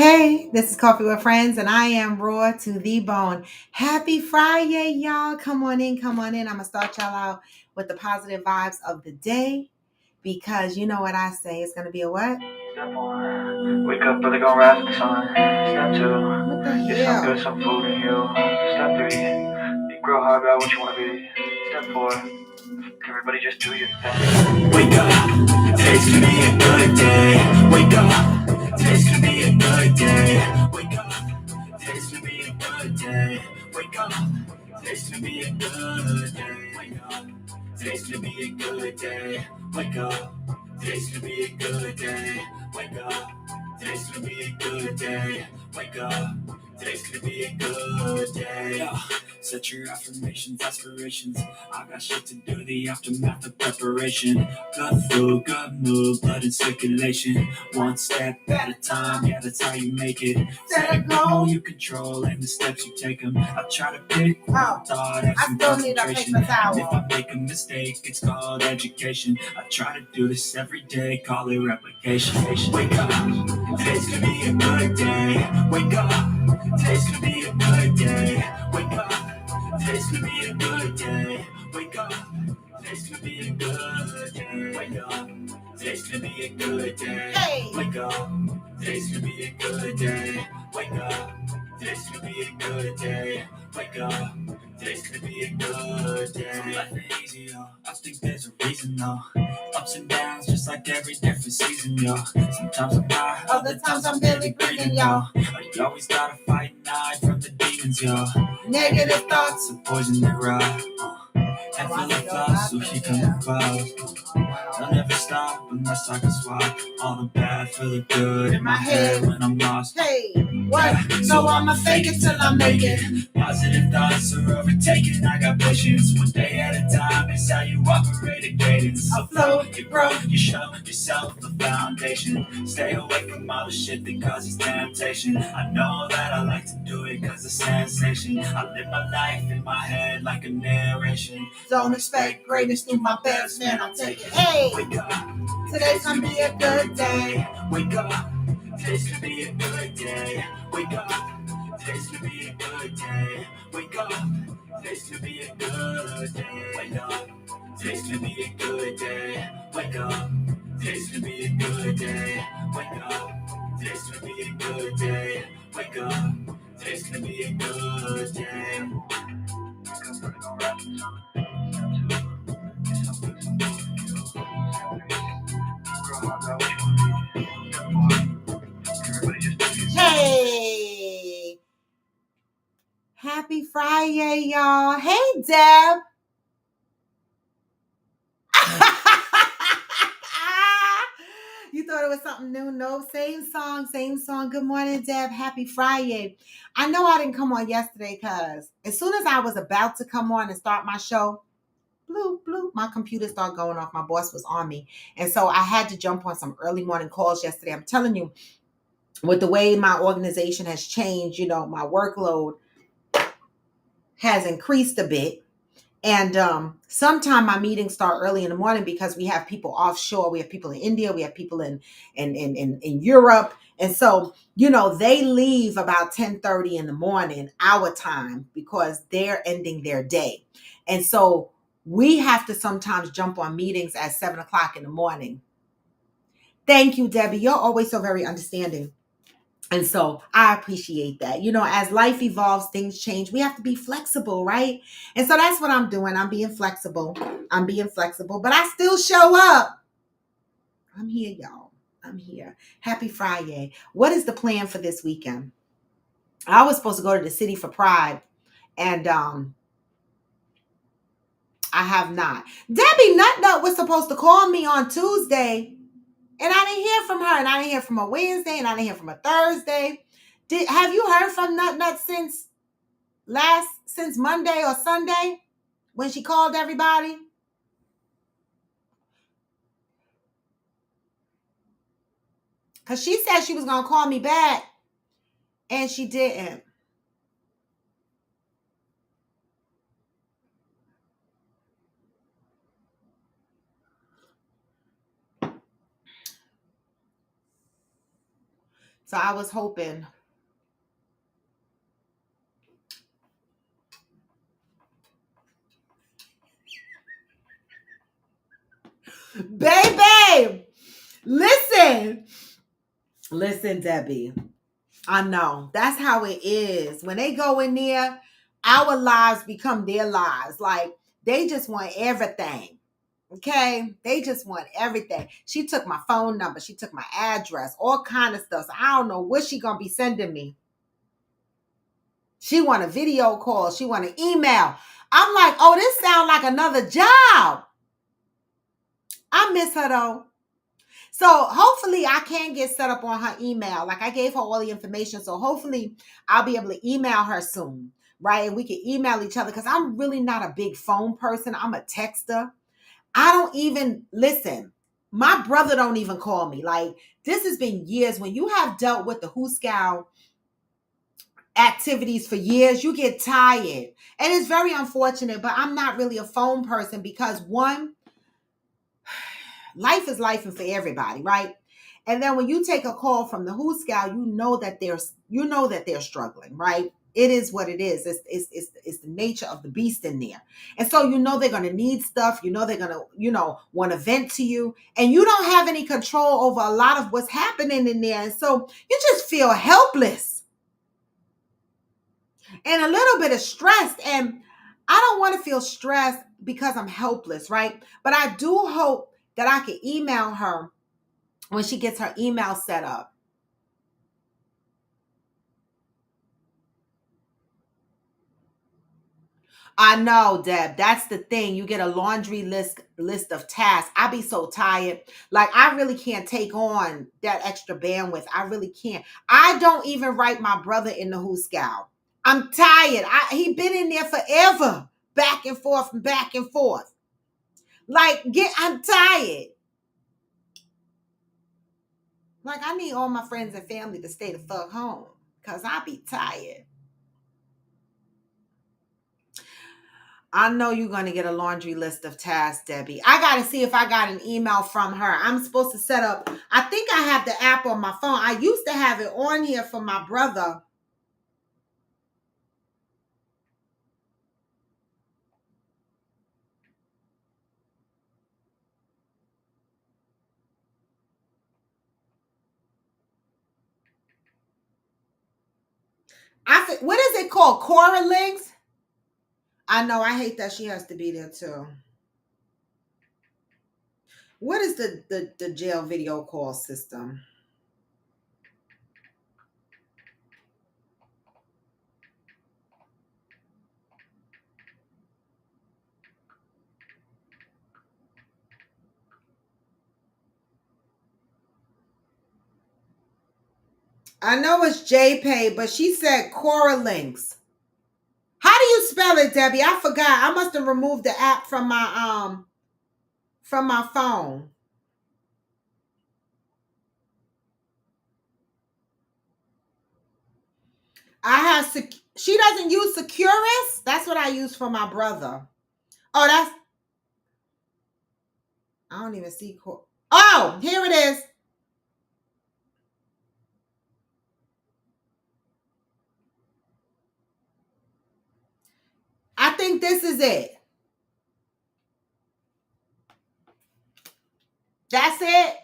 Hey, this is Coffee with Friends, and I am raw to the bone. Happy Friday, y'all. Come on in, come on in. I'm going to start y'all out with the positive vibes of the day because you know what I say. It's going to be a what? Step one, wake up early, gonna rise with the sun. Step two, What the get some good, hell? some food in you. Step three, think real hard about what you wanna be. Step four, everybody just do your thing. Wake up, today's gonna be a good day. Wake up, today's gonna be a good day. Wake up, today's gonna be a good day. Wake up, today's gonna be a good day. Wake up, today's gonna be a good day. Wake up, today's gonna be a good day. Wake up, today's gonna be a good day. Wake up, today's gonna be a good day. Set your affirmations, aspirations. I got shit to do, the aftermath of preparation. Good food, good mood, blood in circulation. One step at a time, yeah, that's how you make it. Set a goal you control and the steps you take them. I try to pick one thought, have some concentration. And if I make a mistake, it's called education. I try to do this every day, call it replication. Wake up, today's gonna be a good day. Wake up, today's gonna be a good day. Wake up, today's gonna be a good day. Wake up, today's gonna be a good day. Wake up, today's gonna be a good day. Hey! Wake up, today's gonna be a good day. Wake up, today's gonna be a good day. Wake up, today's gonna be a good day. So life ain't easy, yo. I think there's a reason, though. Ups and downs, just like every different season, yo. Sometimes I'm high, Other times I'm barely breathing, y'all. You always gotta fight and hide from the demons, yo. Negative thoughts. Some poison that ride. And full of thoughts, so she come close. I'll never stop unless I can swap all the bad for the good in my head when I'm lost. Hey, what? So I'ma fake it till I make it. Positive thoughts are overtaken. I got patience. One day at a time is how you operate a cadence. I flow, You grow, you show yourself the foundation. Stay away from all the shit that causes temptation. I know that I like to do it cause it's sensation. I live my life in my head like a narration. Don't expect greatness through my best, man. I'll take it. Hey, Wake up, today's gonna be a good day. wake up, today's gonna be a good day. Wake up, today's gonna be a good day. Wake up, today's gonna be a good day. Wake up, today's gonna be a good day. Wake up, today's gonna be a good day. Wake up, today's gonna be a good day. Wake up, today's gonna be a good day. Hey, happy Friday, y'all. Hey, Deb. You thought it was something new? No, same song, same song. Good morning, Deb. Happy Friday. I know I didn't come on yesterday because as soon as I was about to come on and start my show, bloop, bloop, my computer started going off. My boss was on me. And so I had to jump on some early morning calls yesterday. I'm telling you, with the way my organization has changed, you know, my workload has increased a bit. And sometimes my meetings start early in the morning because we have people offshore. We have people in India. We have people in Europe. And so, you know, they leave about 10:30 in the morning, our time, because they're ending their day. And so we have to sometimes jump on meetings at 7 o'clock in the morning. Thank you, Debbie. You're always so very understanding. And so I appreciate that. You know, as life evolves, things change. We have to be flexible, right? And so that's what I'm doing. I'm being flexible. But I still show up. I'm here, y'all. I'm here. Happy Friday. What is the plan for this weekend? I was supposed to go to the city for Pride, and I have not. Debbie Nutnut was supposed to call me on Tuesday, and I didn't hear from her, and I didn't hear from her Wednesday, and I didn't hear from her Thursday. Have you heard from Nutnut since Monday or Sunday when she called everybody? Because she said she was going to call me back, and she didn't. So I was hoping. Baby, listen. Listen, Debbie. I know. That's how it is. When they go in there, our lives become their lives. Like, they just want everything. Okay? They just want everything. She took my phone number. She took my address. All kind of stuff. So I don't know what she going to be sending me. She want a video call. She want an email. I'm like, oh, this sounds like another job. I miss her, though. So hopefully I can get set up on her email. Like, I gave her all the information. So hopefully I'll be able to email her soon, right? And we can email each other because I'm really not a big phone person. I'm a texter. I don't even listen. My brother don't even call me. Like, this has been years. When you have dealt with the Who Scout activities for years, you get tired. And it's very unfortunate, but I'm not really a phone person because one, life is life and for everybody, right? And then when you take a call from the Who Scout, you know that they're struggling, right? It is what it is. It's the nature of the beast in there. And so you know they're gonna need stuff, you know they're gonna, want to vent to you, and you don't have any control over a lot of what's happening in there. And so you just feel helpless and a little bit of stressed. And I don't want to feel stressed because I'm helpless, right? But I do hope that I can email her when she gets her email set up. I know, Deb. That's the thing. You get a laundry list of tasks. I be so tired. Like, I really can't take on that extra bandwidth. I really can't. I don't even write my brother in the Who Scout. I'm tired. He been in there forever, back and forth and back and forth. Like, I'm tired. Like, I need all my friends and family to stay the fuck home because I be tired. I know you're going to get a laundry list of tasks, Debbie. I got to see if I got an email from her. I'm supposed to set up. I think I have the app on my phone. I used to have it on here for my brother. What is it called? Cora Links? I know. I hate that she has to be there too. What is the jail video call system? I know it's JPay, but she said Cora Links. How do you spell it, Debbie? I forgot. I must have removed the app from my phone. She doesn't use Securus? That's what I use for my brother. Oh, I don't even see. Oh, here it is. I think this is it. That's it.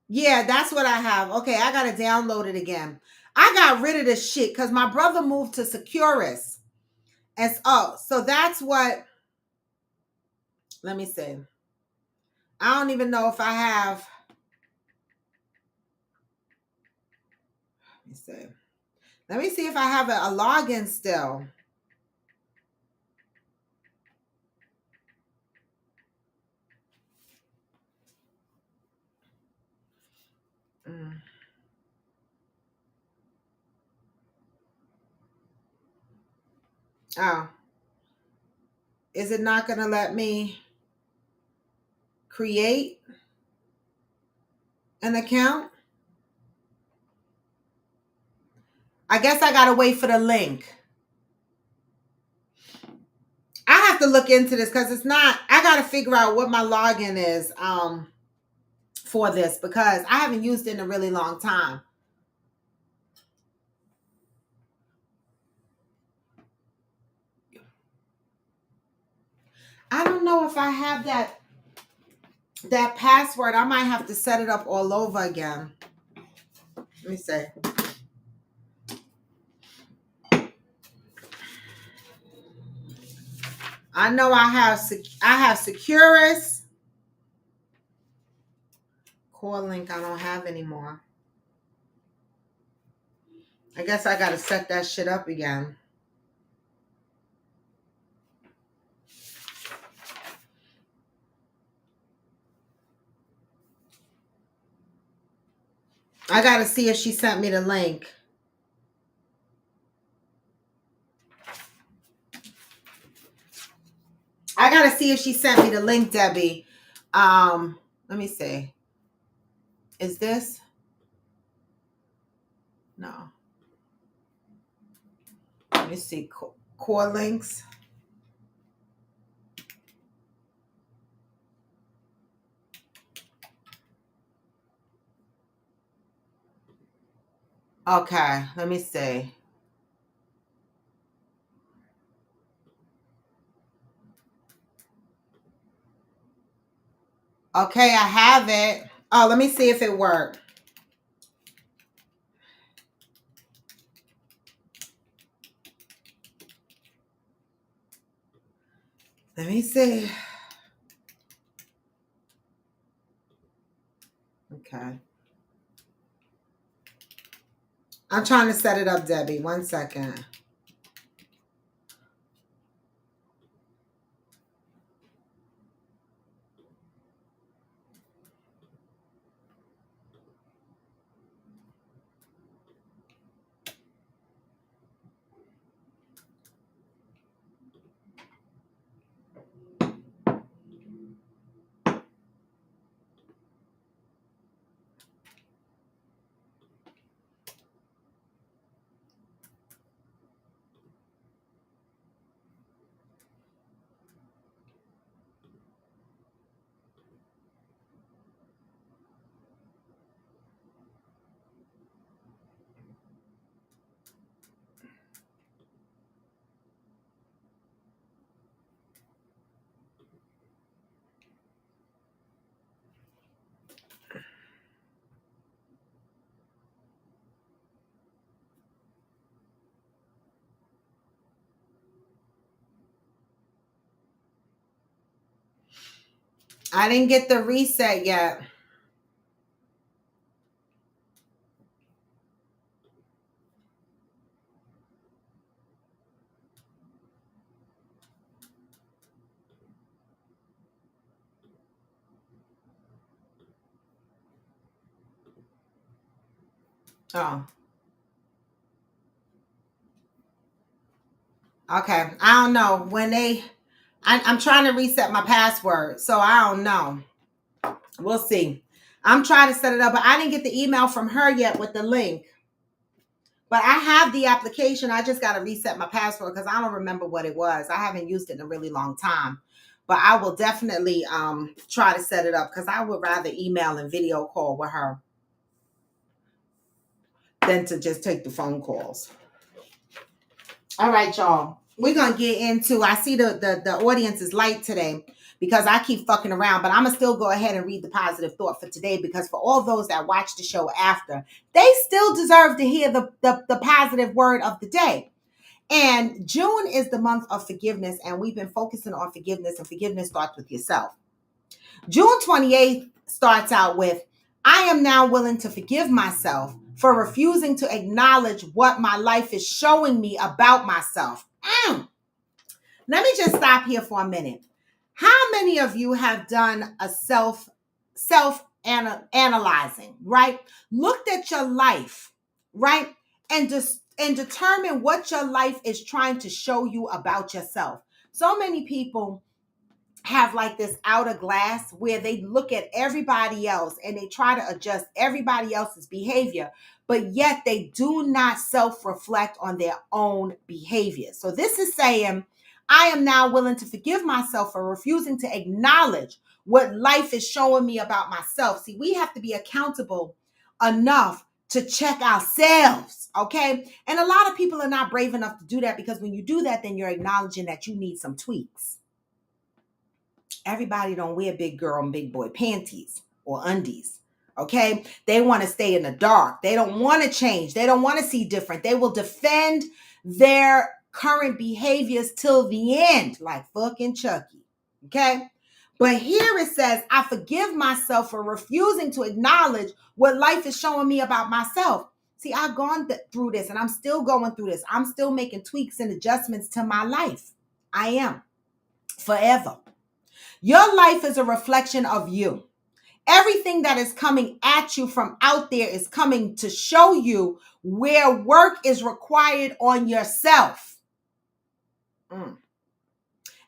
Yeah, that's what I have. Okay, I got to download it again. I got rid of this shit because my brother moved to Securus. So that's what, let me see. I don't even know if I have, let me see. Let me see if I have a login still. Oh, is it not going to let me create an account? I guess I got to wait for the link. I have to look into this because it's not, I got to figure out what my login is for this because I haven't used it in a really long time. I don't know if I have that password. I might have to set it up all over again. Let me see. I know I have Securus. Core link I don't have anymore. I guess I gotta set that shit up again. I gotta see if she sent me the link. I gotta see if she sent me the link, Debbie. Let me see. Is this? No. Let me see. Core links. Okay, let me see. Okay, I have it. Oh, let me see if it worked. Let me see. Okay. I'm trying to set it up, Debbie. 1 second. I didn't get the reset yet. Oh. Okay. I don't know. I'm trying to reset my password, so I don't know. We'll see. I'm trying to set it up, but I didn't get the email from her yet with the link. But I have the application. I just got to reset my password because I don't remember what it was. I haven't used it in a really long time. But I will definitely try to set it up because I would rather email and video call with her than to just take the phone calls. All right, y'all. We're going to get into, I see the audience is light today because I keep fucking around, but I'm going to still go ahead and read the positive thought for today because for all those that watch the show after, they still deserve to hear the positive word of the day. And June is the month of forgiveness, and we've been focusing on forgiveness, and forgiveness starts with yourself. June 28th starts out with, I am now willing to forgive myself for refusing to acknowledge what my life is showing me about myself. Let me just stop here for a minute. How many of you have done a self analyzing, right? Looked at your life, right? And determine what your life is trying to show you about yourself. So many people have like this outer glass where they look at everybody else and they try to adjust everybody else's behavior, but yet they do not self-reflect on their own behavior. So this is saying, I am now willing to forgive myself for refusing to acknowledge what life is showing me about myself. See, we have to be accountable enough to check ourselves, okay? And a lot of people are not brave enough to do that, because when you do that, then you're acknowledging that you need some tweaks. Everybody don't wear big girl and big boy panties or undies, okay? They want to stay in the dark. They don't want to change. They don't want to see different. They will defend their current behaviors till the end, like fucking Chucky, okay? But here it says, I forgive myself for refusing to acknowledge what life is showing me about myself. See, I've gone through this, and I'm still going through this. I'm still making tweaks and adjustments to my life. I am. Forever. Your life is a reflection of you. Everything that is coming at you from out there is coming to show you where work is required on yourself.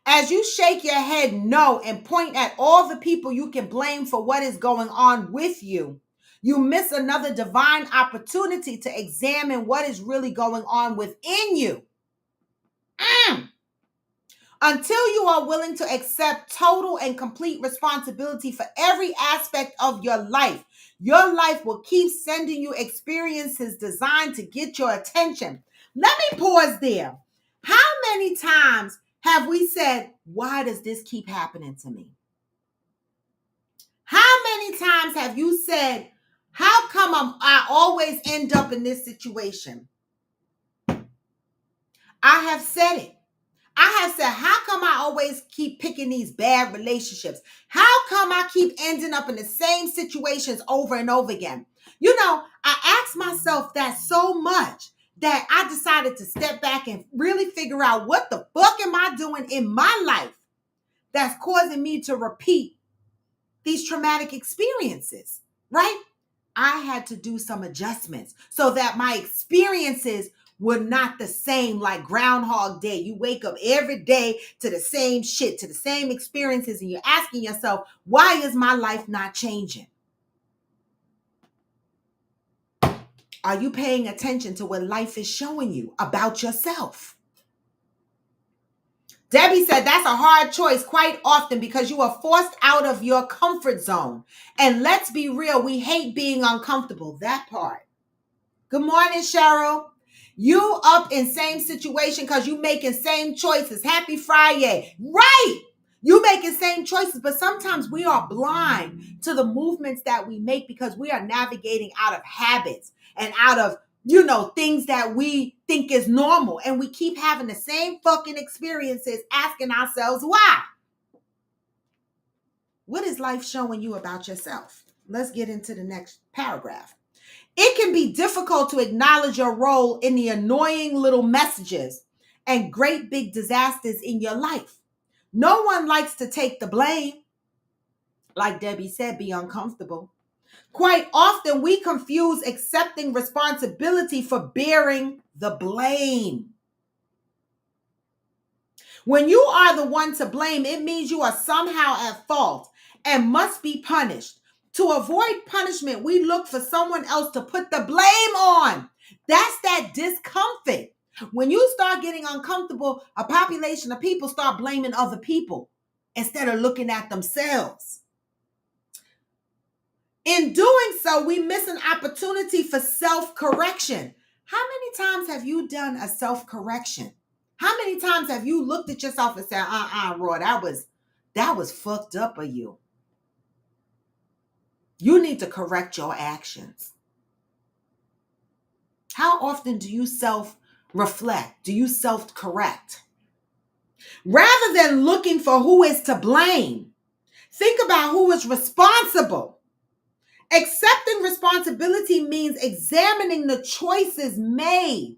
As you shake your head no and point at all the people you can blame for what is going on with you, you miss another divine opportunity to examine what is really going on within you. Until you are willing to accept total and complete responsibility for every aspect of your life will keep sending you experiences designed to get your attention. Let me pause there. How many times have we said, why does this keep happening to me? How many times have you said, how come I always end up in this situation? I have said it. I have said, how come I always keep picking these bad relationships? How come I keep ending up in the same situations over and over again? You know, I asked myself that so much that I decided to step back and really figure out, what the fuck am I doing in my life that's causing me to repeat these traumatic experiences, right? I had to do some adjustments so that my experiences were not the same, like Groundhog Day. You wake up every day to the same shit, to the same experiences, and you're asking yourself, why is my life not changing? Are you paying attention to what life is showing you about yourself? Debbie said that's a hard choice quite often because you are forced out of your comfort zone. And let's be real, we hate being uncomfortable. That part. Good morning, Cheryl. You up in same situation because you making same choices. Happy Friday. Right. You making same choices, but sometimes we are blind to the movements that we make because we are navigating out of habits and out of, things that we think is normal. And we keep having the same fucking experiences, asking ourselves why. What is life showing you about yourself? Let's get into the next paragraph. It can be difficult to acknowledge your role in the annoying little messages and great big disasters in your life. No one likes to take the blame. Like Debbie said, be uncomfortable. Quite often, we confuse accepting responsibility for bearing the blame. When you are the one to blame, it means you are somehow at fault and must be punished. To avoid punishment, we look for someone else to put the blame on. That's that discomfort. When you start getting uncomfortable, a population of people start blaming other people instead of looking at themselves. In doing so, we miss an opportunity for self-correction. How many times have you done a self-correction? How many times have you looked at yourself and said, Roy, that was fucked up of you. You need to correct your actions. How often do you self-reflect? Do you self-correct? Rather than looking for who is to blame, think about who is responsible. Accepting responsibility means examining the choices made.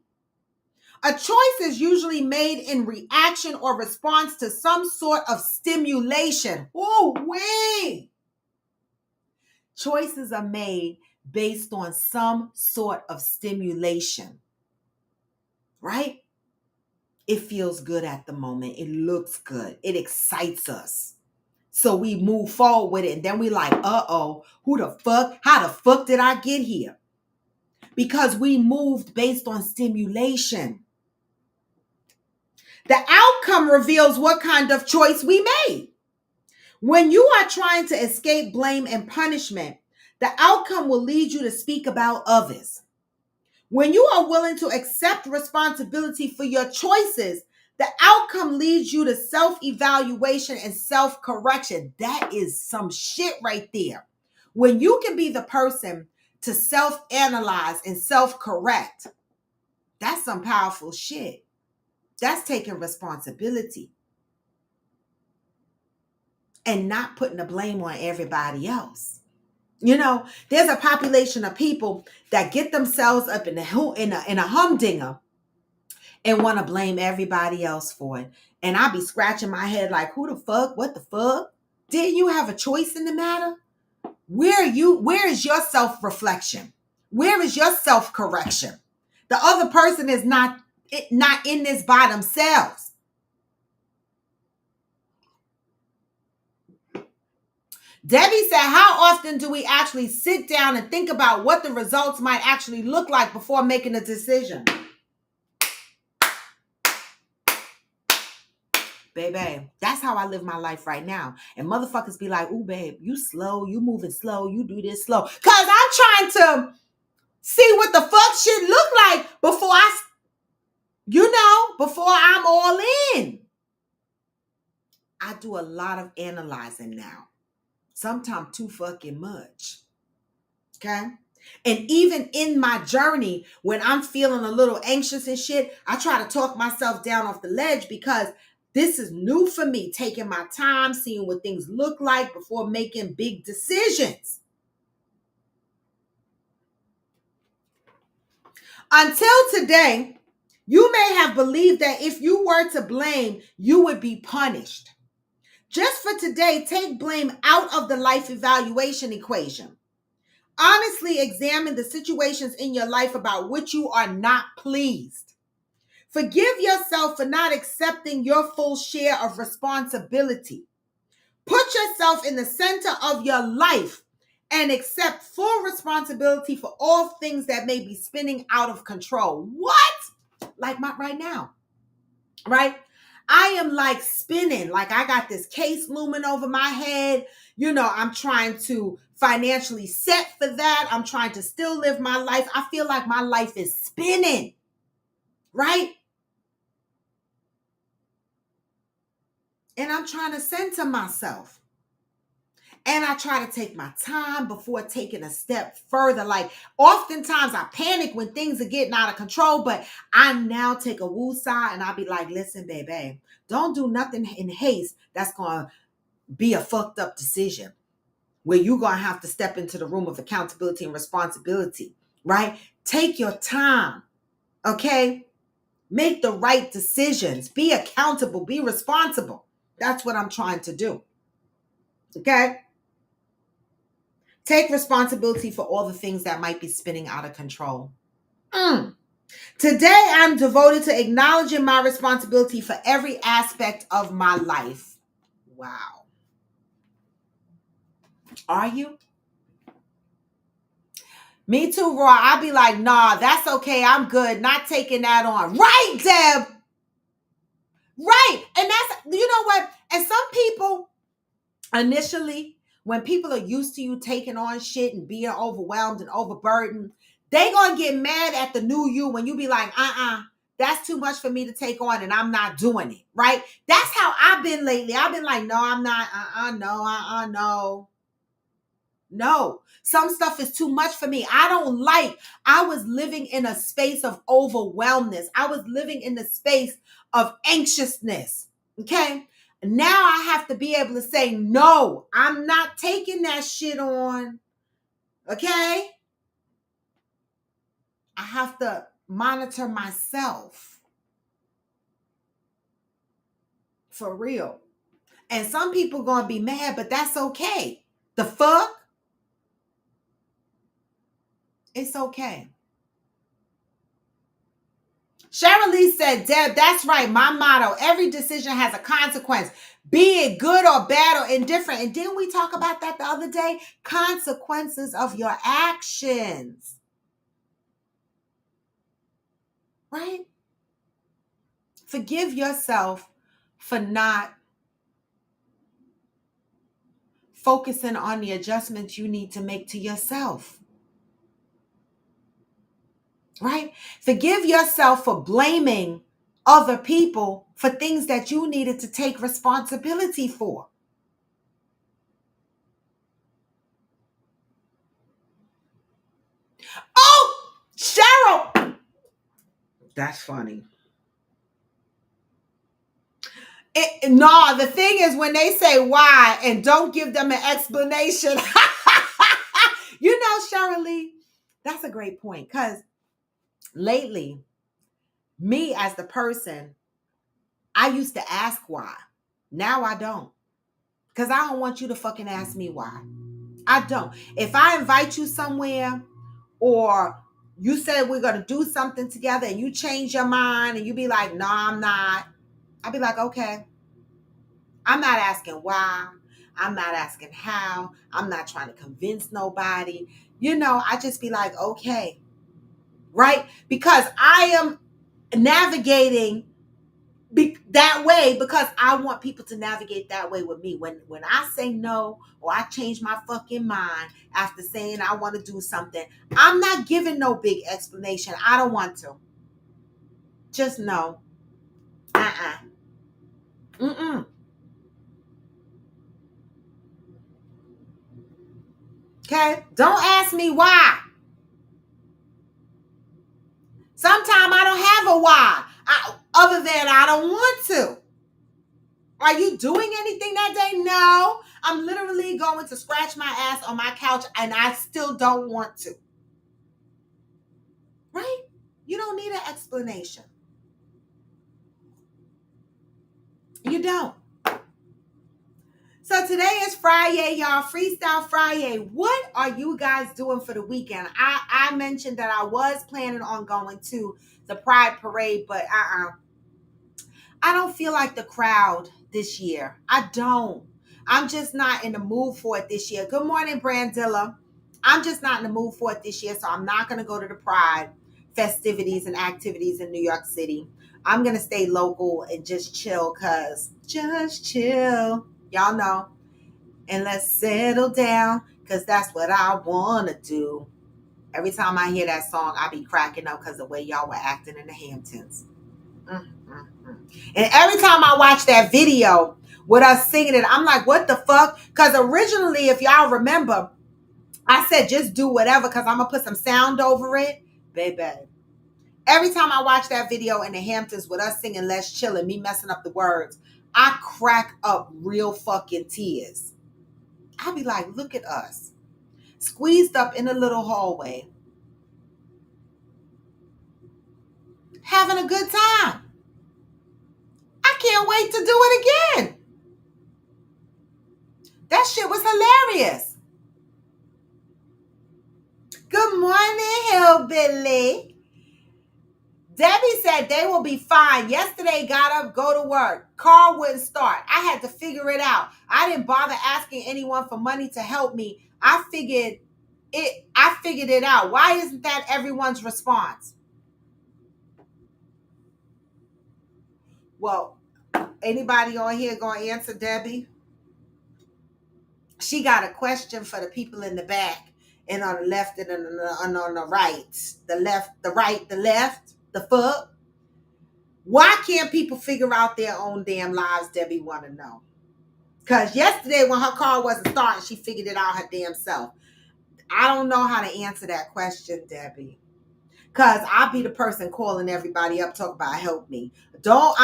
A choice is usually made in reaction or response to some sort of stimulation. Ooh-wee! Choices are made based on some sort of stimulation, right? It feels good at the moment. It looks good. It excites us. So we move forward with it. And then we like, how the fuck did I get here? Because we moved based on stimulation. The outcome reveals what kind of choice we made. When you are trying to escape blame and punishment, the outcome will lead you to speak about others. When you are willing to accept responsibility for your choices, the outcome leads you to self-evaluation and self-correction. That is some shit right there. When you can be the person to self-analyze and self-correct, that's some powerful shit. That's taking responsibility and not putting the blame on everybody else. You know, there's a population of people that get themselves up in a humdinger and want to blame everybody else for it. And I be scratching my head like, who the fuck? What the fuck? Didn't you have a choice in the matter? Where is your self-reflection? Where is your self-correction? The other person is not in this by themselves. Debbie said, how often do we actually sit down and think about what the results might actually look like before making a decision? Baby, that's how I live my life right now. And motherfuckers be like, ooh, babe, you slow, you moving slow, you do this slow. Because I'm trying to see what the fuck shit look like before before I'm all in. I do a lot of analyzing now. Sometimes too fucking much. Okay? And even in my journey, when I'm feeling a little anxious and shit, I try to talk myself down off the ledge because this is new for me, taking my time, seeing what things look like before making big decisions. Until today, you may have believed that if you were to blame, you would be punished. Just for today, take blame out of the life evaluation equation. Honestly examine the situations in your life about which you are not pleased. Forgive yourself for not accepting your full share of responsibility. Put yourself in the center of your life and accept full responsibility for all things that may be spinning out of control. What? Like right now, right? I am like spinning, like I got this case looming over my head. You know, I'm trying to financially set for that. I'm trying to still live my life. I feel like my life is spinning, right? And I'm trying to center myself. And I try to take my time before taking a step further. Like oftentimes I panic when things are getting out of control, but I now take a woo-side and I'll be like, listen, baby, don't do nothing in haste that's going to be a fucked up decision where you're going to have to step into the room of accountability and responsibility, right? Take your time, okay? Make the right decisions. Be accountable. Be responsible. That's what I'm trying to do, okay? Take responsibility for all the things that might be spinning out of control. Today, I'm devoted to acknowledging my responsibility for every aspect of my life. Wow. Are you? Me too, Roy. I'll be like, nah, that's okay. I'm good. Not taking that on. Right, Deb? Right. And that's, you know what? And some people, initially, when people are used to you taking on shit and being overwhelmed and overburdened, they gonna get mad at the new you when you be like, that's too much for me to take on and I'm not doing it, right? That's how I've been lately. I've been like, no, I'm not, no. Some stuff is too much for me. I was living in a space of overwhelmness. I was living in the space of anxiousness, okay? Now I have to be able to say, no, I'm not taking that shit on. Okay? I have to monitor myself. For real. And some people going to be mad, but that's okay. The fuck? It's okay. Cheryl Lee said, Deb, that's right. My motto, every decision has a consequence, be it good or bad or indifferent. And didn't we talk about that the other day? Consequences of your actions. Right? Forgive yourself for not focusing on the adjustments you need to make to yourself. Right? Forgive yourself for blaming other people for things that you needed to take responsibility for. Oh, Cheryl. That's funny. No, the thing is when they say why and don't give them an explanation. You know, Cheryl Lee, that's a great point because lately, me as the person, I used to ask why. Now I don't. Because I don't want you to fucking ask me why. I don't. If I invite you somewhere or you said we're going to do something together and you change your mind and you be like, no, I'm not. I'll be like, okay. I'm not asking why. I'm not asking how. I'm not trying to convince nobody. You know, I just be like, okay. Right? Because I am navigating that way because I want people to navigate that way with me. When I say no or I change my fucking mind after saying I want to do something, I'm not giving no big explanation. I don't want to. Just no. Mm-mm. Okay? Don't ask me why. Sometimes I don't have a why. Other than I don't want to. Are you doing anything that day? No. I'm literally going to scratch my ass on my couch and I still don't want to. Right? You don't need an explanation. You don't. So today is Friday, y'all. Freestyle Friday. What are you guys doing for the weekend? I mentioned that I was planning on going to the Pride Parade, but I don't feel like the crowd this year. I don't. I'm just not in the mood for it this year. Good morning, Brandilla. I'm just not in the mood for it this year, so I'm not going to go to the Pride festivities and activities in New York City. I'm going to stay local and just chill because just chill. Y'all know. And let's settle down because that's what I want to do. Every time I hear that song, I be cracking up because the way y'all were acting in the Hamptons. And every time I watch that video with us singing it, I'm like, what the fuck? Because originally, if y'all remember, I said just do whatever because I'm going to put some sound over it. Baby. Every time I watch that video in the Hamptons with us singing Let's Chill and me messing up the words, I crack up real fucking tears. I'll be like, look at us. Squeezed up in a little hallway. Having a good time. I can't wait to do it again. That shit was hilarious. Good morning, Hillbilly. Debbie said they will be fine. Yesterday, got up, go to work. Car wouldn't start. I had to figure it out. I didn't bother asking anyone for money to help me. I figured it out. Why isn't that everyone's response? Well, anybody on here gonna answer Debbie? She got a question for the people in the back and on the left and on the right. The left, the right, the left, the fuck. Why can't people figure out their own damn lives? Debbie want to know. Because yesterday when her car wasn't starting, she figured it out her damn self. I don't know how to answer that question, Debbie. Because I'll be the person calling everybody up, talk about help me. Don't,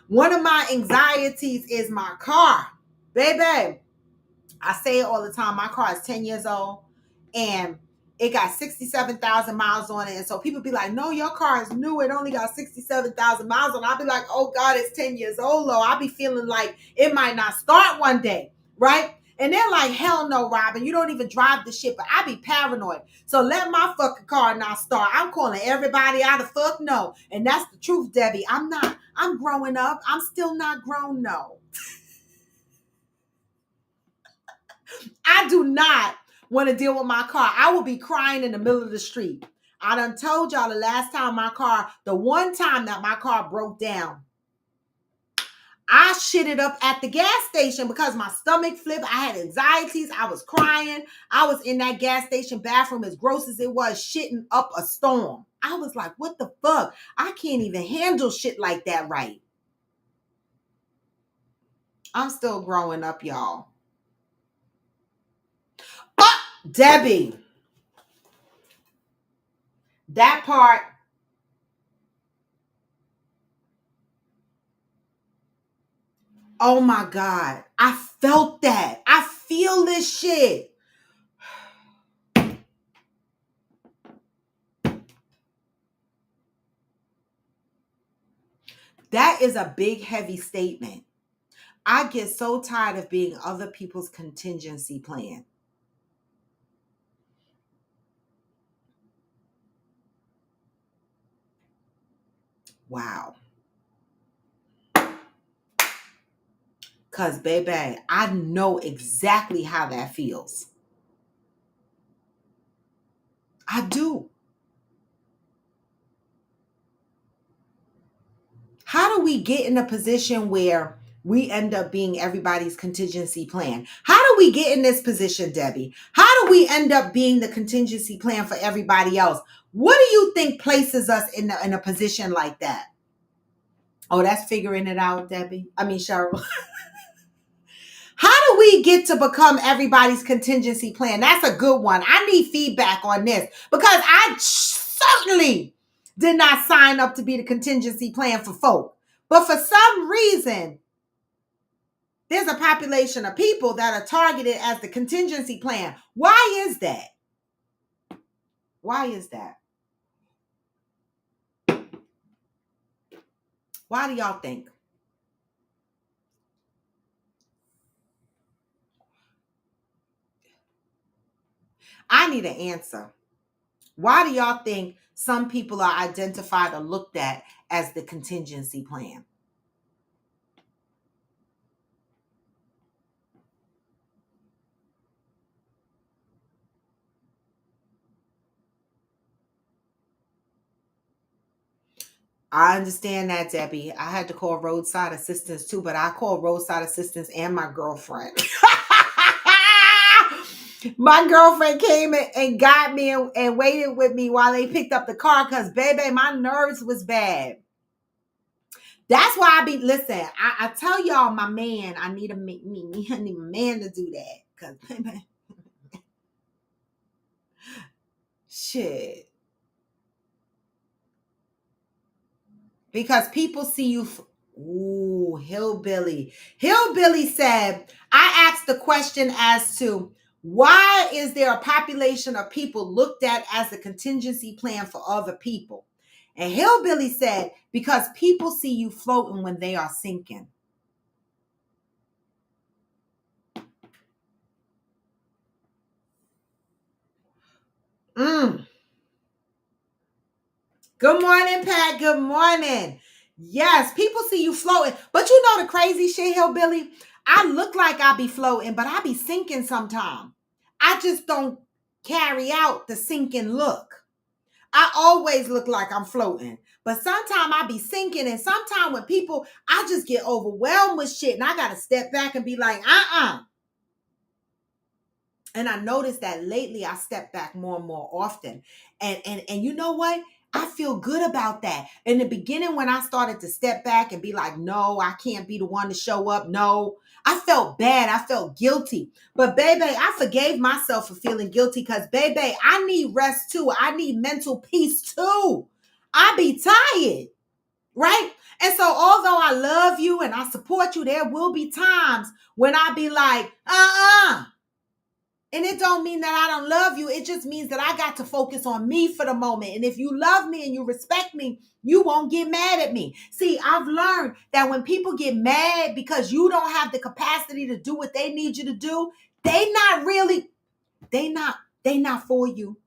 One of my anxieties is my car. Baby, I say it all the time. My car is 10 years old and it got 67,000 miles on it. And so people be like, no, your car is new. It only got 67,000 miles on it. I'll be like, oh God, it's 10 years old, though. I'll be feeling like it might not start one day, right? And they're like, hell no, Robin, you don't even drive the shit. But I be paranoid. So let my fucking car not start. I'm calling everybody out of fuck no. And that's the truth, Debbie. I'm not. I'm growing up. I'm still not grown, no. I do not want to deal with my car. I will be crying in the middle of the street. I done told y'all the one time that my car broke down I shitted up at the gas station because my stomach flipped. I had anxieties. I was crying. I was in that gas station bathroom, as gross as it was, shitting up a storm. I was like, what the fuck? I can't even handle shit like that right. I'm still growing up, y'all. Oh, Debbie. That part. Oh my God. I felt that. I feel this shit. That is a big, heavy statement. I get so tired of being other people's contingency plan. Wow. Because, baby, I know exactly how that feels. I do. How do we get in a position where we end up being everybody's contingency plan? How do we get in this position, Debbie? How do we end up being the contingency plan for everybody else? What do you think places us in a position like that? Oh, that's figuring it out, Debbie. I mean, Cheryl. How do we get to become everybody's contingency plan? That's a good one. I need feedback on this because I certainly did not sign up to be the contingency plan for folk. But for some reason, there's a population of people that are targeted as the contingency plan. Why is that? Why is that? Why do y'all think? I need an answer. Why do y'all think some people are identified or looked at as the contingency plan? I understand that, Debbie. I had to call roadside assistance too, but I called roadside assistance and my girlfriend. My girlfriend came and got me and waited with me while they picked up the car because, baby, my nerves was bad. That's why listen, I tell y'all, my man, I need I need a man to do that. Because, baby, shit. Because people see you. Ooh, Hillbilly. Hillbilly said, I asked the question as to why is there a population of people looked at as a contingency plan for other people? And Hillbilly said, because people see you floating when they are sinking. Good morning, Pat. Good morning. Yes, people see you floating. But you know the crazy shit, Hillbilly? I look like I be floating, but I be sinking sometime. I just don't carry out the sinking look. I always look like I'm floating. But sometimes I be sinking, and sometimes when people, I just get overwhelmed with shit, and I got to step back and be like, And I noticed that lately I step back more and more often. And you know what? I feel good about that. In the beginning, when I started to step back and be like, no, I can't be the one to show up. No, I felt bad. I felt guilty. But baby, I forgave myself for feeling guilty because baby, I need rest too. I need mental peace too. I be tired, right? And so although I love you and I support you, there will be times when I be like, And it don't mean that I don't love you. It just means that I got to focus on me for the moment. And if you love me and you respect me, you won't get mad at me. See, I've learned that when people get mad because you don't have the capacity to do what they need you to do, they not for you.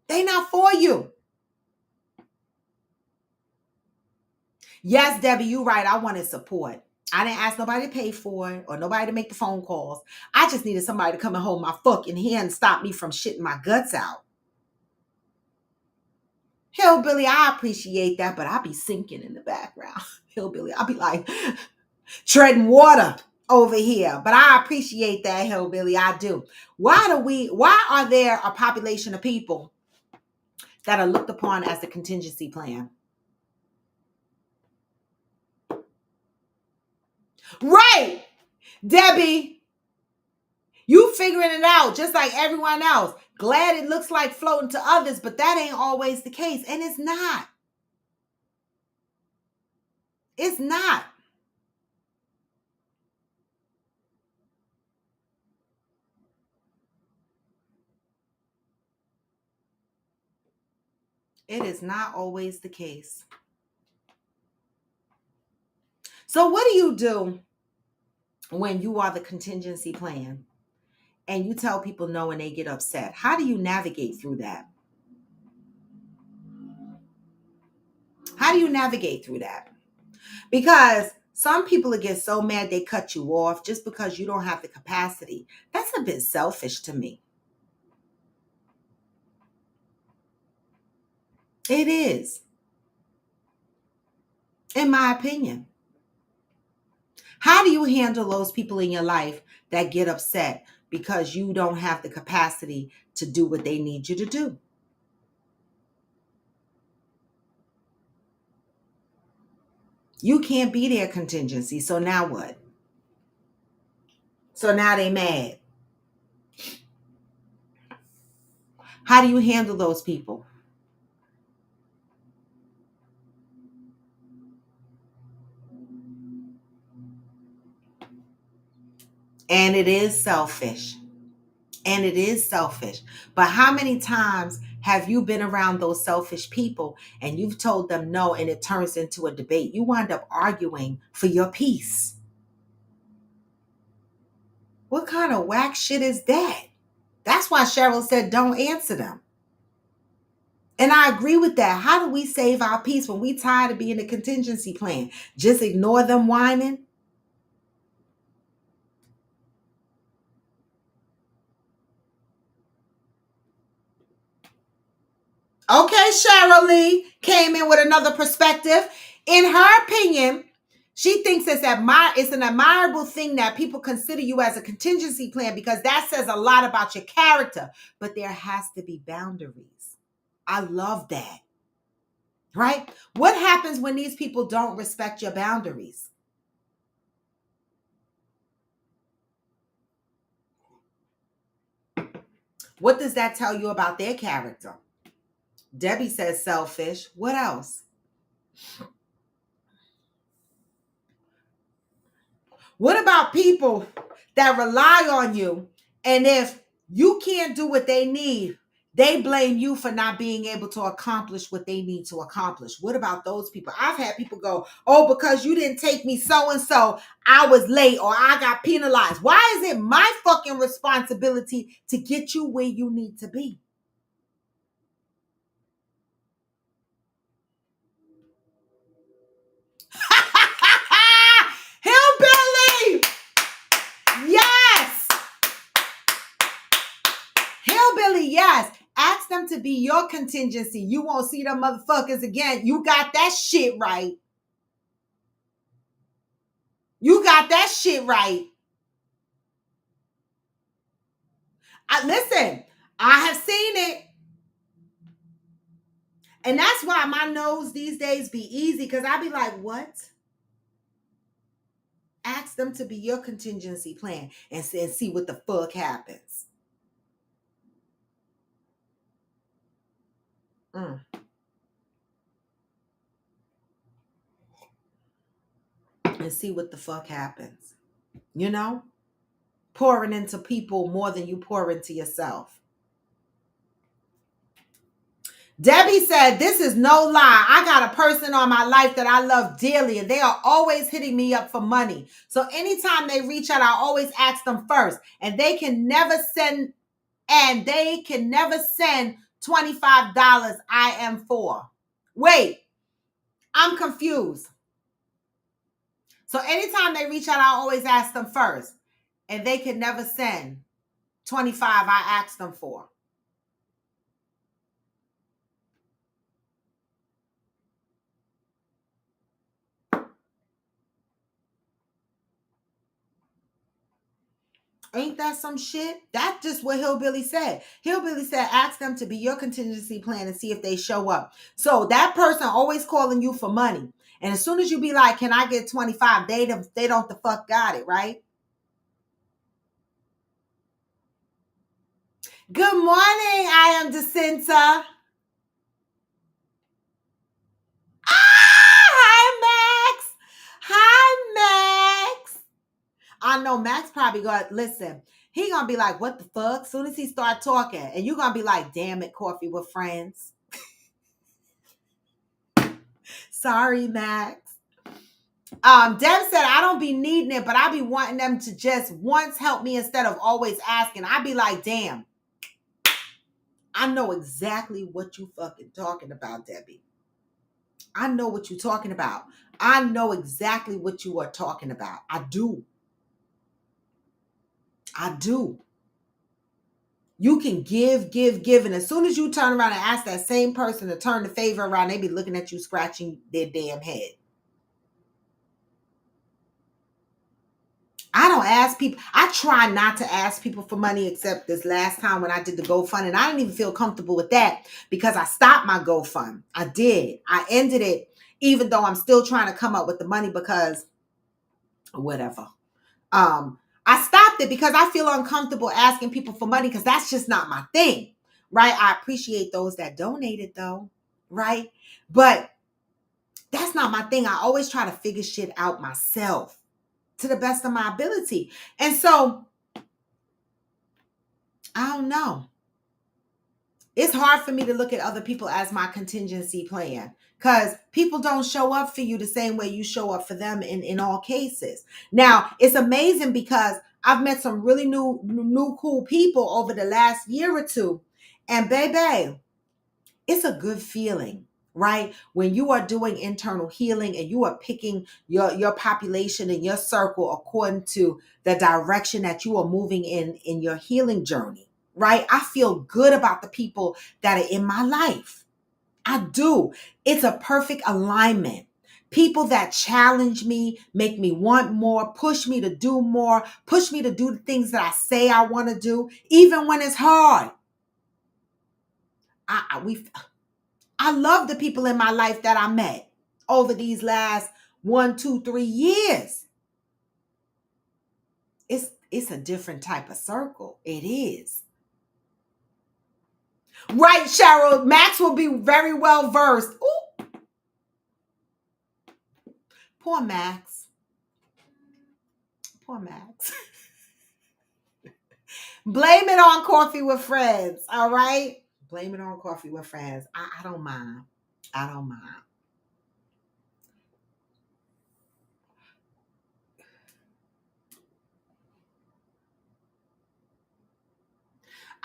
They not for you. Yes, Debbie, you're right. I wanted support. I didn't ask nobody to pay for it or nobody to make the phone calls. I just needed somebody to come and hold my fucking hand and stop me from shitting my guts out. Hillbilly, I appreciate that, but I be sinking in the background. Hillbilly, I'll be like, treading water over here. But I appreciate that, Hillbilly. I do. Why are there a population of people that are looked upon as the contingency plan? Right, Debbie, you figuring it out just like everyone else. Glad it looks like floating to others, but that ain't always the case. And it's not. It's not. It is not always the case. So what do you do when you are the contingency plan and you tell people no and they get upset? How do you navigate through that? How do you navigate through that? Because some people get so mad they cut you off just because you don't have the capacity. That's a bit selfish to me. It is, in my opinion. How do you handle those people in your life that get upset because you don't have the capacity to do what they need you to do? You can't be their contingency. So now what? So now they mad. How do you handle those people? And it is selfish. And it is selfish. But how many times have you been around those selfish people and you've told them no and it turns into a debate? You wind up arguing for your peace. What kind of whack shit is that? That's why Cheryl said don't answer them. And I agree with that. How do we save our peace when we tired of being a contingency plan? Just ignore them whining? Okay, Cheryl Lee came in with another perspective. In her opinion, she thinks it's an admirable thing that people consider you as a contingency plan because that says a lot about your character. But there has to be boundaries. I love that. Right? What happens when these people don't respect your boundaries? What does that tell you about their character? Debbie says selfish. What else? What about people that rely on you and if you can't do what they need, they blame you for not being able to accomplish what they need to accomplish? What about those people? I've had people go, oh, because you didn't take me so-and-so, I was late or I got penalized. Why is it my fucking responsibility to get you where you need to be? Hillbilly! Yes! Hillbilly, yes. Ask them to be your contingency. You won't see them motherfuckers again. You got that shit right. You got that shit right. Listen, I have seen it. And that's why my nose these days be easy because I be like, what? Ask them to be your contingency plan and see what the fuck happens. Mm. And see what the fuck happens. You know? Pouring into people more than you pour into yourself. Debbie said, this is no lie. I got a person on my life that I love dearly, and they are always hitting me up for money. So anytime they reach out, I always ask them first. And they can never send $25 I am for. Wait, I'm confused. So anytime they reach out, I always ask them first. And they can never send 25 I asked them for. Ain't that some shit? That's just what Hillbilly said. Hillbilly said, ask them to be your contingency plan and see if they show up. So that person always calling you for money. And as soon as you be like, can I get 25? They don't the fuck got it, right? Good morning. I am Jacinta. Hi, Max. Hi, Max. I know Max probably gonna listen. He gonna be like, what the fuck? Soon as he start talking, and you gonna be like, damn it, coffee with friends. Sorry, Max. Deb said, I don't be needing it, but I be wanting them to just once help me instead of always asking. I be like, damn, I know exactly what you fucking talking about, Debbie. I know what you're talking about. I know exactly what you are talking about. I do. I do. You can give. And as soon as you turn around and ask that same person to turn the favor around, they be looking at you scratching their damn head. I don't ask people. I try not to ask people for money except this last time when I did the GoFund. And I didn't even feel comfortable with that because I stopped my GoFund. I did. I ended it even though I'm still trying to come up with the money because whatever. I stopped it because I feel uncomfortable asking people for money because that's just not my thing, right? I appreciate those that donated though, right? But that's not my thing. I always try to figure shit out myself to the best of my ability. And so, I don't know. It's hard for me to look at other people as my contingency plan because people don't show up for you the same way you show up for them in all cases. Now, it's amazing because I've met some really new cool people over the last year or two. And baby, it's a good feeling, right? When you are doing internal healing and you are picking your population and your circle according to the direction that you are moving in your healing journey. Right? I feel good about the people that are in my life. I do. It's a perfect alignment. People that challenge me, make me want more, push me to do more, push me to do the things that I say I want to do, even when it's hard. I love the people in my life that I met over these last 1, 2, 3 years. It's a different type of circle. It is. Right, Cheryl. Max will be very well versed. Ooh. Poor Max. Poor Max. Blame it on coffee with friends. All right? Blame it on coffee with friends. I don't mind. I don't mind.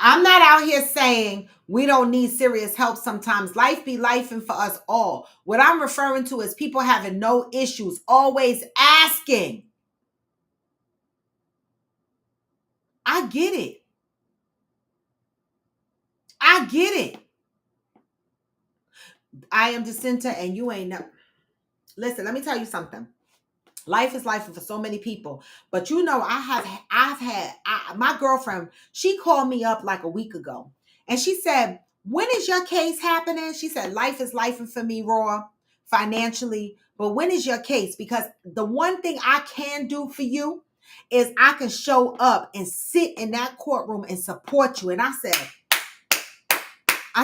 I'm not out here saying we don't need serious help sometimes. Life be lifing for us all. What I'm referring to is people having no issues, always asking. I get it. I get it. I am Jacinta and you ain't no. Listen, let me tell you something. Life is life for so many people. But you know, I've had my girlfriend, she called me up like a week ago. And she said, when is your case happening? She said, life is life for me, Raw, financially. But when is your case? Because the one thing I can do for you is I can show up and sit in that courtroom and support you. And I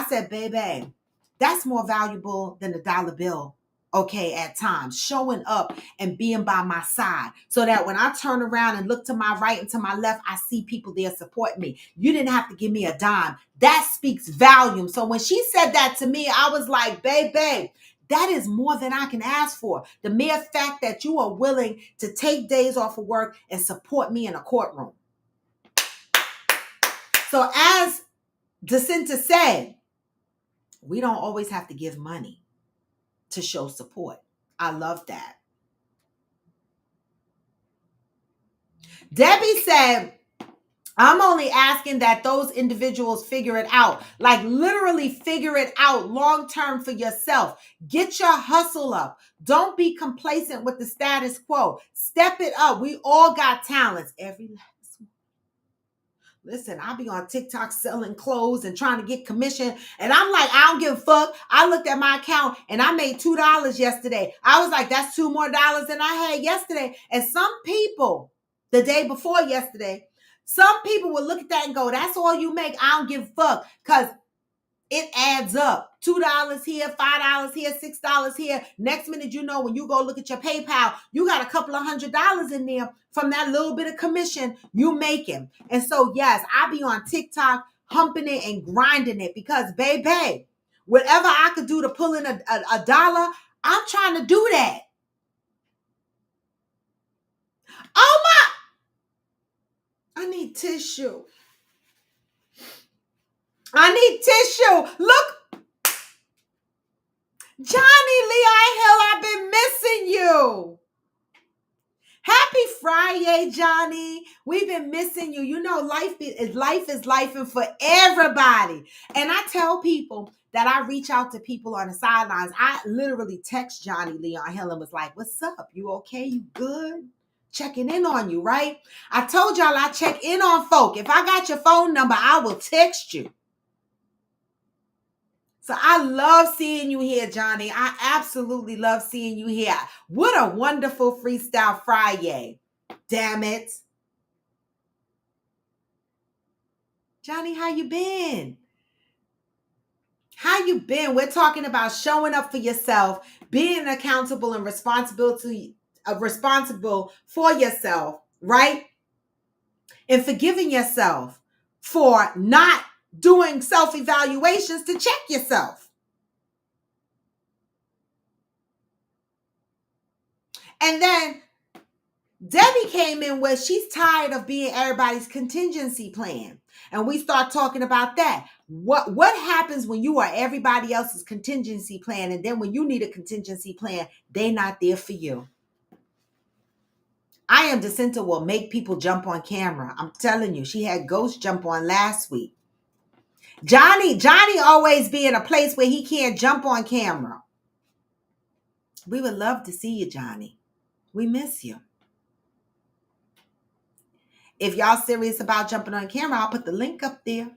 said, baby, that's more valuable than a dollar bill. Okay, at times, showing up and being by my side so that when I turn around and look to my right and to my left, I see people there supporting me. You didn't have to give me a dime. That speaks volume. So when she said that to me, I was like, babe, that is more than I can ask for. The mere fact that you are willing to take days off of work and support me in a courtroom. So as Jacinta said, we don't always have to give money to show support. I love that. Debbie said, I'm only asking that those individuals figure it out. Like literally figure it out long-term for yourself. Get your hustle up. Don't be complacent with the status quo. Step it up. We all got talents. Every last one. Listen, I'll be on TikTok selling clothes and trying to get commission. And I'm like, I don't give a fuck. I looked at my account and I made $2 yesterday. I was like, that's $2 more than I had yesterday. And some people, the day before yesterday, some people will look at that and go, that's all you make. I don't give a fuck. Because it adds up. $2 here, $5 here, $6 here. Next minute, you know, when you go look at your PayPal, you got a couple of $100 in there from that little bit of commission you making. And so, yes, I be on TikTok humping it and grinding it because, baby, whatever I could do to pull in a dollar, I'm trying to do that. Oh my! I need tissue. I need tissue. Look. Johnny Lee Hill, I've been missing you. Happy Friday, Johnny. We've been missing you. You know, life is life and for everybody. And I tell people that I reach out to people on the sidelines. I literally text Johnny Leon Hill and was like, what's up? You okay? You good? Checking in on you, right? I told y'all I check in on folk. If I got your phone number, I will text you. So I love seeing you here, Johnny. I absolutely love seeing you here. What a wonderful Freestyle Friday. Damn it. Johnny, how you been? How you been? We're talking about showing up for yourself, being accountable and responsible for yourself, right? And forgiving yourself for not doing self-evaluations to check yourself. And then Debbie came in where she's tired of being everybody's contingency plan. And we start talking about that. What happens when you are everybody else's contingency plan, and then when you need a contingency plan, they're not there for you? I Am Jacinta will make people jump on camera. I'm telling you, she had Ghost jump on last week. Johnny always be in a place where he can't jump on camera. We would love to see you, Johnny. We miss you. If y'all serious about jumping on camera, I'll put the link up there.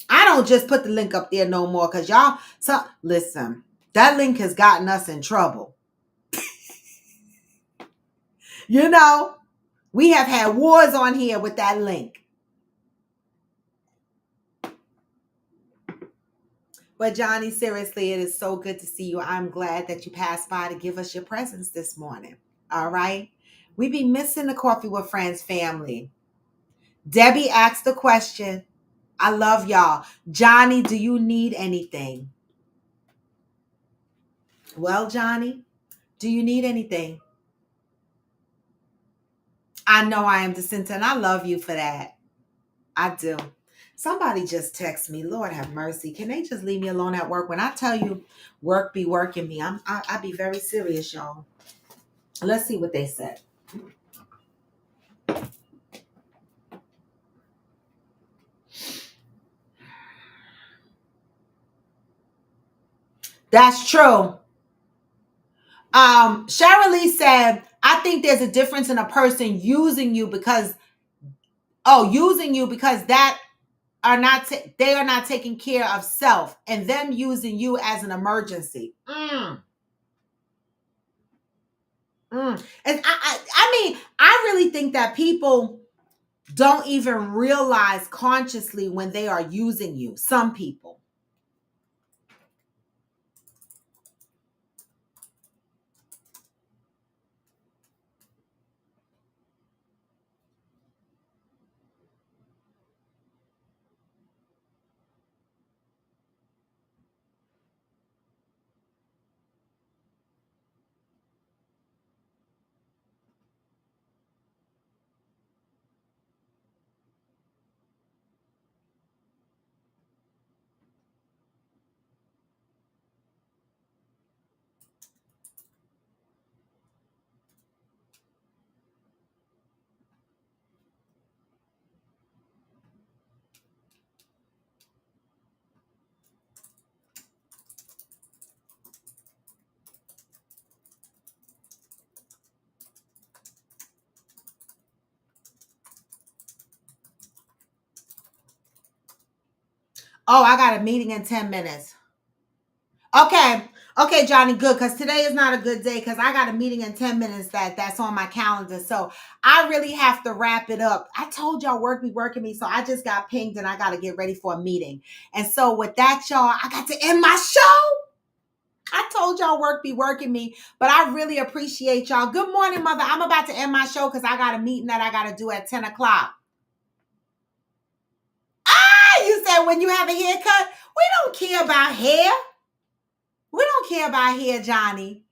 I don't just put the link up there no more because y'all, listen, that link has gotten us in trouble. You know, we have had wars on here with that link. But Johnny, seriously, it is so good to see you. I'm glad that you passed by to give us your presence this morning. All right. We be missing the Coffee with Friends family. Debbie asked the question. I love y'all. Johnny, do you need anything? Well, Johnny, do you need anything? I know I am Jacinta, and I love you for that. I do. Somebody just text me. Lord have mercy. Can they just leave me alone at work? When I tell you work be working me, I be very serious, y'all. Let's see what they said. That's true. Cheryl Lee said, I think there's a difference in a person using you because that they are not taking care of self, and them using you as an emergency. And I mean, I really think that people don't even realize consciously when they are using you. Some people. Oh, I got a meeting in 10 minutes. Okay, Johnny, good, because today is not a good day because I got a meeting in 10 minutes that's on my calendar. So I really have to wrap it up. I told y'all work be working me, so I just got pinged and I got to get ready for a meeting. And so with that, y'all, I got to end my show. I told y'all work be working me, but I really appreciate y'all. Good morning, mother. I'm about to end my show because I got a meeting that I got to do at 10 o'clock. You said when you have a haircut, we don't care about hair. We don't care about hair, Johnny.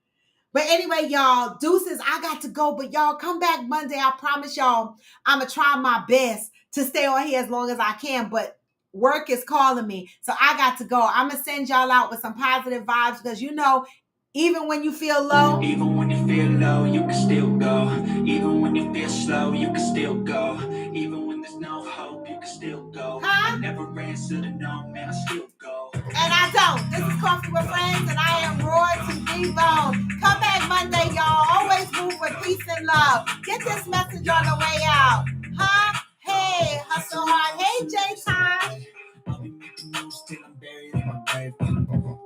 But anyway, y'all, deuces, I got to go. But y'all, come back Monday. I promise y'all, I'm going to try my best to stay on here as long as I can. But work is calling me. So I got to go. I'm going to send y'all out with some positive vibes because, you know, even when you feel low, even when you feel low, you can still go. Even when you feel slow, you can still go. Even when there's no hope, you can still go. I never answer to no, man, I still go. And I don't. This is Coffee with Friends, and I am Roy to D-Bone. Come back Monday, y'all. Always move with peace and love. Get this message on the way out. Huh? Hey, hustle hard. Hey, J-Time. I'll be making moves till I'm buried in my grave.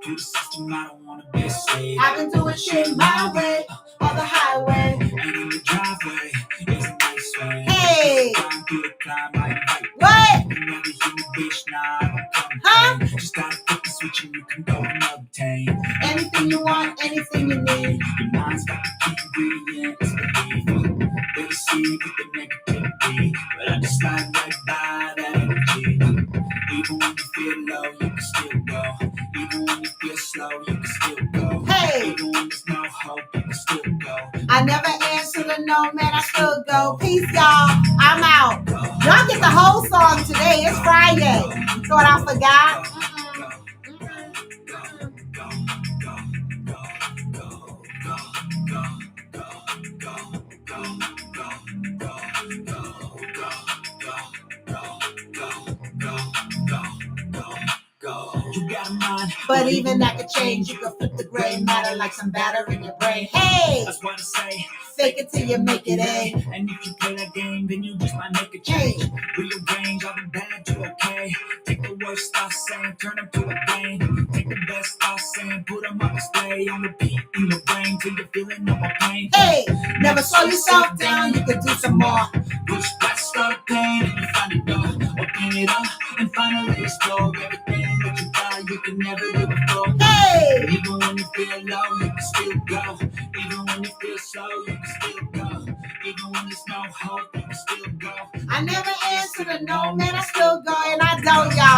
Through the system, I don't wanna be a slave. I've been doing shit my way, on the highway. And in the driveway, it's a nice way. Hey! Climb through the climb, I invite. What? You know the human bitch, nah, I don't come. Just gotta flip the switch and you can go and obtain anything you want, anything you need. Your mind's got the key ingredient, it's belief. They deceive with the negativity, but I just slide right by that energy. Even when you feel low, you can still go. Even when you feel slow, you can still go. Hey! Even when there's no hope, you can still go. I never answer the no, man, I still go. Peace, y'all. I'm out. Y'all get the whole song today. It's Friday. You thought I forgot? You got a mind, but even that could change. You can flip the gray matter like some batter in your brain. Hey! That's what I say. Fake it till you make it A. And if you play that game, then you just might make a change. Real range, all the bad to okay. Take the worst I saying, turn them to a game. Take the best I saying, put them on display. On repeat in your brain till you're feeling no more pain. Hey! Never slow yourself down, you can do some more. Push past the pain and you find a door. Open it up and finally explore everything that you thought you could never do before. Hey! Even when you feel low, you can still go. Even when you feel slow, you can still go. Even when there's no hope, you can still go. I never answer the no, man, I still go, and I don't, y'all.